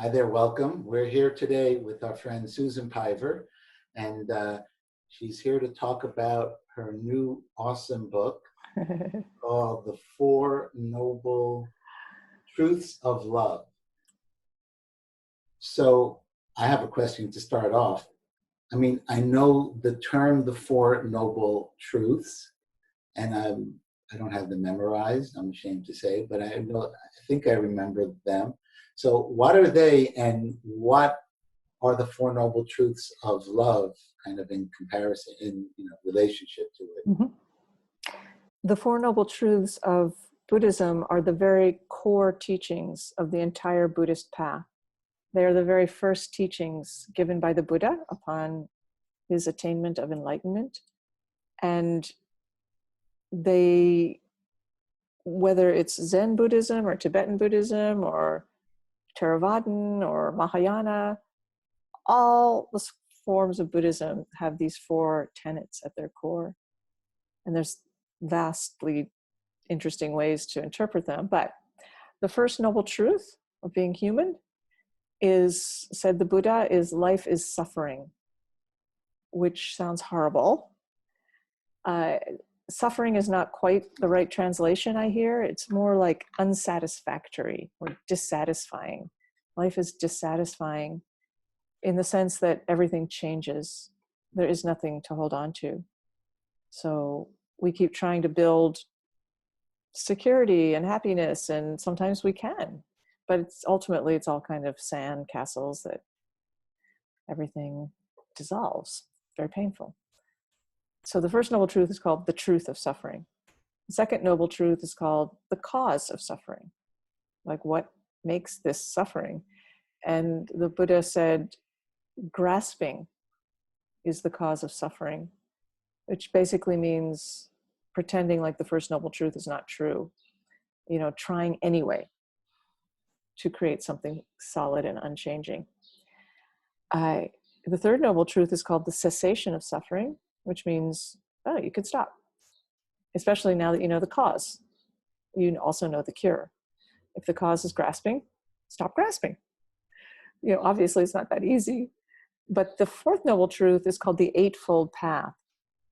Hi there, welcome. We're here today with our friend Susan Piver, and she's here to talk about her new awesome book called The Four Noble Truths of Love. So I have a question to start off. I mean, I know the term The Four Noble Truths, and I don't have them memorized, I'm ashamed to say, but I think I remember them. So what are they, and what are the Four Noble Truths of love, kind of in comparison, in relationship to it? Mm-hmm. The Four Noble Truths of Buddhism are the very core teachings of the entire Buddhist path. They are the very first teachings given by the Buddha upon his attainment of enlightenment. And they, whether it's Zen Buddhism or Tibetan Buddhism or Theravadan or Mahayana, all the forms of Buddhism have these four tenets at their core. And there's vastly interesting ways to interpret them. But the first noble truth of being human is, said the Buddha, is life is suffering, which sounds horrible. Suffering is not quite the right translation, I hear. It's more like unsatisfactory or dissatisfying. Life is dissatisfying in the sense that everything changes. There is nothing to hold on to. So we keep trying to build security and happiness, and sometimes we can, but ultimately it's all kind of sand castles that everything dissolves. Very painful. So the first noble truth is called the truth of suffering. The second noble truth is called the cause of suffering. Like, what makes this suffering? And the Buddha said, grasping is the cause of suffering, which basically means pretending like the first noble truth is not true, trying anyway to create something solid and unchanging. The third noble truth is called the cessation of suffering, which means, you could stop. Especially now that you know the cause. You also know the cure. If the cause is grasping, stop grasping. Obviously it's not that easy. But the fourth noble truth is called the Eightfold Path,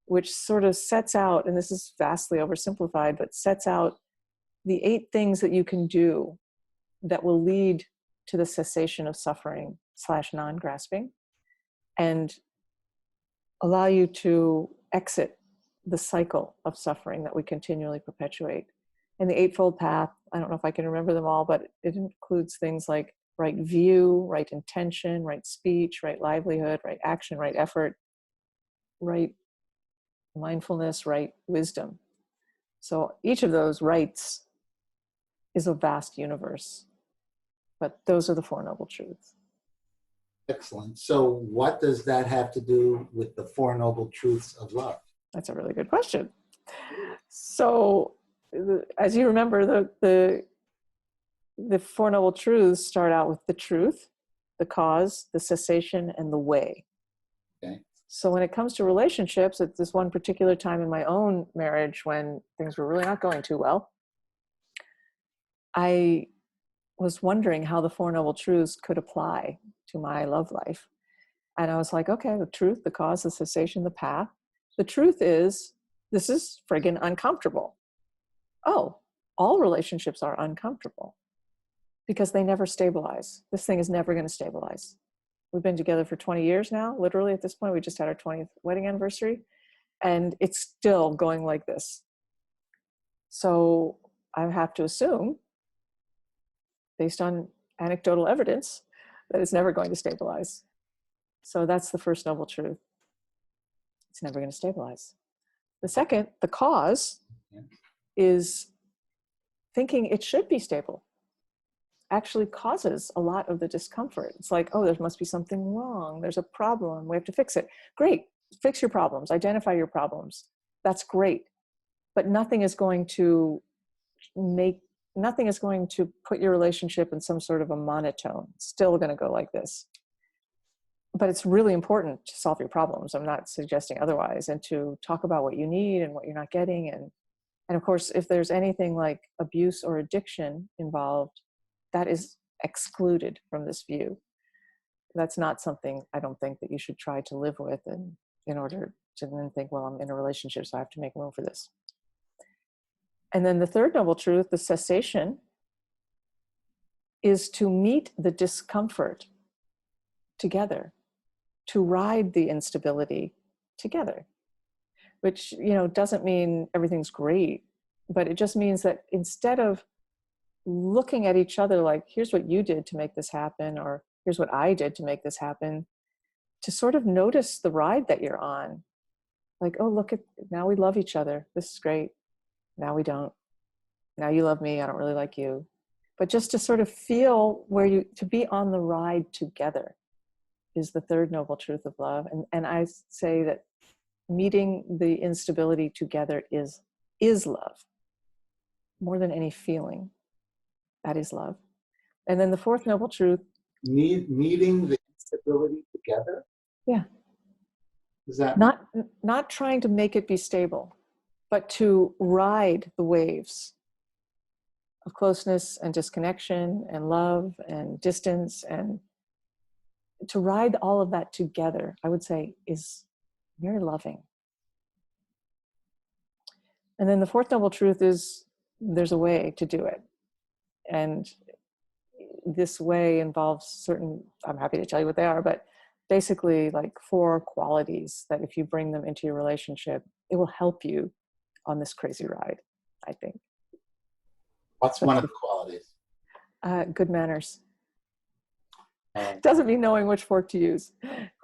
which sort of sets out, and this is vastly oversimplified, but sets out the 8 things that you can do that will lead to the cessation of suffering / non-grasping and allow you to exit the cycle of suffering that we continually perpetuate. And the Eightfold Path, I don't know if I can remember them all, but it includes things like right view, right intention, right speech, right livelihood, right action, right effort, right mindfulness, right wisdom. So each of those rights is a vast universe, but those are the Four Noble Truths. Excellent. So what does that have to do with the Four Noble Truths of love? That's a really good question. So as you remember, the Four Noble Truths start out with the truth, the cause, the cessation, and the way. Okay. So when it comes to relationships, at this one particular time in my own marriage when things were really not going too well, I was wondering how the Four Noble Truths could apply to my love life. And I was like, okay, the truth, the cause, the cessation, the path. The truth is, this is friggin' uncomfortable. Oh, all relationships are uncomfortable because they never stabilize. This thing is never going to stabilize. We've been together for 20 years now, literally at this point. We just had our 20th wedding anniversary, and it's still going like this. So I have to assume, based on anecdotal evidence, that it's never going to stabilize. So that's the first noble truth. It's never going to stabilize. The second, the cause, is thinking it should be stable. Actually causes a lot of the discomfort. It's like, oh, there must be something wrong. There's a problem. We have to fix it. Great. Fix your problems. Identify your problems. That's great. But nothing is going to put your relationship in some sort of a monotone. It's still going to go like this. But it's really important to solve your problems. I'm not suggesting otherwise. And to talk about what you need and what you're not getting. And of course, if there's anything like abuse or addiction involved, that is excluded from this view. That's not something I don't think that you should try to live with, and in order to then think, well, I'm in a relationship, so I have to make room for this. And then the third noble truth, the cessation, is to meet the discomfort together, to ride the instability together, which, doesn't mean everything's great, but it just means that instead of looking at each other like, here's what you did to make this happen, or here's what I did to make this happen, to sort of notice the ride that you're on. Like, oh, look at, now we love each other. This is great. Now we don't. Now you love me. I don't really like you. But just to sort of feel to be on the ride together is the third noble truth of love. And I say that meeting the instability together is love. More than any feeling. That is love. And then the fourth noble truth. Meeting the instability together? Yeah. Is that not trying to make it be stable, but to ride the waves of closeness and disconnection and love and distance, and to ride all of that together, I would say, is very loving. And then the fourth noble truth is there's a way to do it. And this way involves certain, I'm happy to tell you what they are, but basically like 4 qualities that if you bring them into your relationship, it will help you on this crazy ride, I think. What's one of the qualities? Good manners. Doesn't mean knowing which fork to use.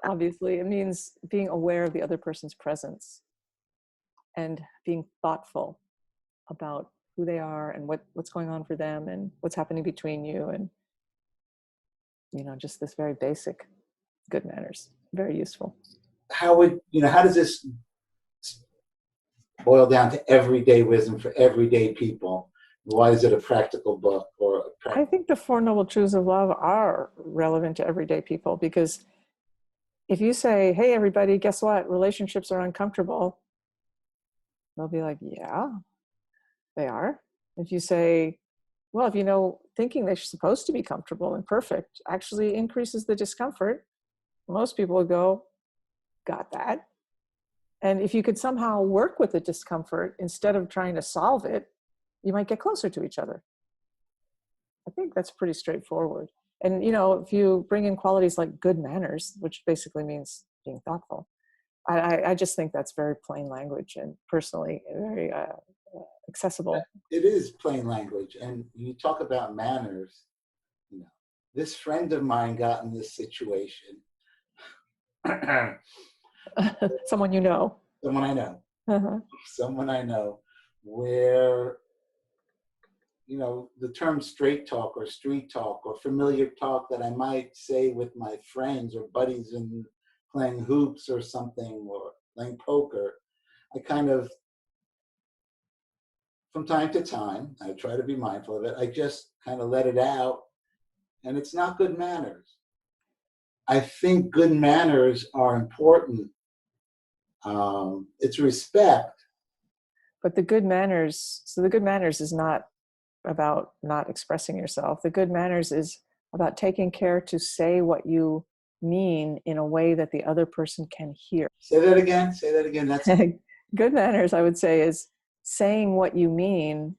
Obviously, it means being aware of the other person's presence and being thoughtful about who they are and what's going on for them and what's happening between you, and just this very basic good manners. Very useful. How does this boil down to everyday wisdom for everyday people? Why is it a practical book? I think the 4 noble truths of love are relevant to everyday people, because if you say, hey, everybody, guess what? Relationships are uncomfortable. They'll be like, yeah, they are. If you say, well, if thinking they're supposed to be comfortable and perfect actually increases the discomfort, most people would go, got that. And if you could somehow work with the discomfort instead of trying to solve it, you might get closer to each other. I think that's pretty straightforward. And, if you bring in qualities like good manners, which basically means being thoughtful, I just think that's very plain language and personally very accessible. It is plain language. And you talk about manners, this friend of mine got in this situation. Someone you know. Someone I know. Uh-huh. Someone I know, where the term straight talk or street talk or familiar talk that I might say with my friends or buddies in playing hoops or something, or playing poker, I kind of, from time to time, I try to be mindful of it, I just kind of let it out, and it's not good manners. I think good manners are important. It's respect. But the good manners is not about not expressing yourself. The good manners is about taking care to say what you mean in a way that the other person can hear. Say that again. That's good manners, I would say, is saying what you mean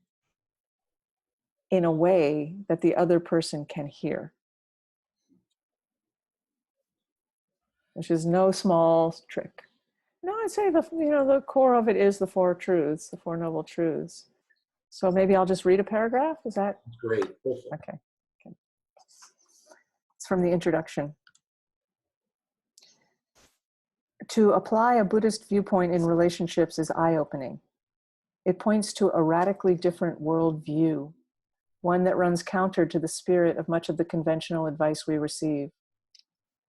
in a way that the other person can hear. Which is no small trick. No, I'd say the core of it is the 4 truths, the 4 noble truths. So maybe I'll just read a paragraph. Is that great? Perfect. Okay. It's from the introduction. To apply a Buddhist viewpoint in relationships is eye-opening. It points to a radically different worldview, one that runs counter to the spirit of much of the conventional advice we receive.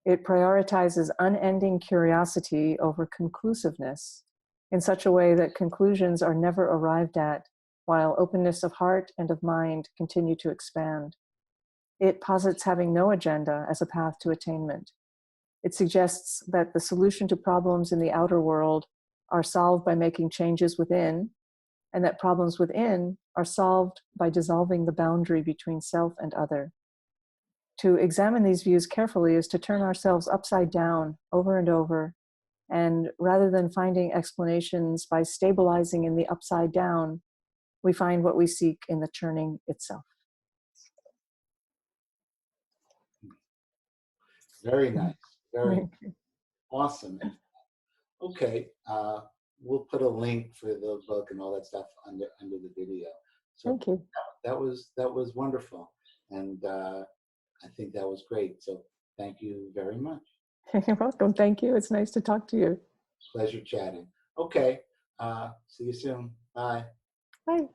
It prioritizes unending curiosity over conclusiveness in such a way that conclusions are never arrived at, while openness of heart and of mind continue to expand. It posits having no agenda as a path to attainment. It suggests that the solution to problems in the outer world are solved by making changes within, and that problems within are solved by dissolving the boundary between self and other. to examine these views carefully is to turn ourselves upside down over and over. And rather than finding explanations by stabilizing in the upside down, we find what we seek in the turning itself. Very nice. Very awesome. Okay. We'll put a link for the book and all that stuff under the video. So Thank you. that was wonderful. And I think that was great. So thank you very much. You're welcome. Thank you. It's nice to talk to you. Pleasure chatting. Okay. See you soon. Bye. Bye.